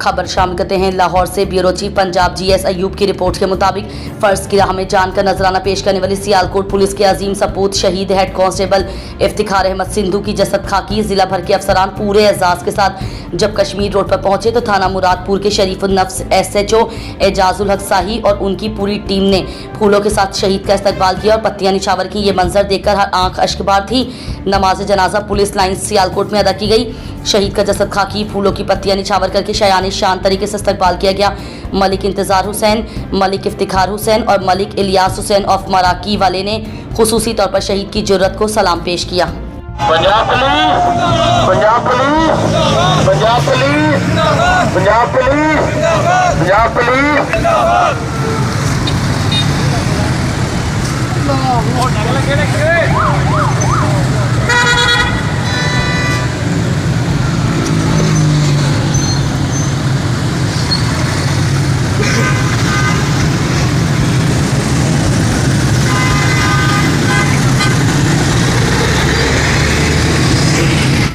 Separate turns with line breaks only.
खबर शामिल करते हैं लाहौर से। Bureau chief Punjab GS Ayub की रिपोर्ट के मुताबिक फर्ज की राह में जानकर नजराना पेश करने वाली सियालकोट पुलिस के अजीम सपूत शहीद हेड कांस्टेबल इफ्तिखार अहमद सिंधु की जसद खाकी जिला भर के अफसरान पूरे एजाज के साथ जब कश्मीर रोड पर पहुंचे तो थाना मुरादपुर के शरीफुल नफ्स SHO एजाजुल हक शाही और उनकी पूरी टीम ने फूलों के साथ शहीद का इस्तकबाल किया और पत्तियां निछावर की। ये मंजर देखकर हर आंख अश्कबार थी। नमाज जनाजा पुलिस लाइन सियालकोट में अदा की गई। शहीद का जसद खाकी फूलों की पत्तियां निछावर करके शायान शान तरीके से इस्तकबाल किया गया। मलिक इंतजार हुसैन, मलिक इफ्तिखार हुसैन और मलिक इलियास हुसैन ऑफ मराकी वाले ने खुसूसी तौर पर शहीद की जुर्रत को सलाम पेश किया।
Punjab police, Punjab police, Punjab police, Punjab police, Punjab police.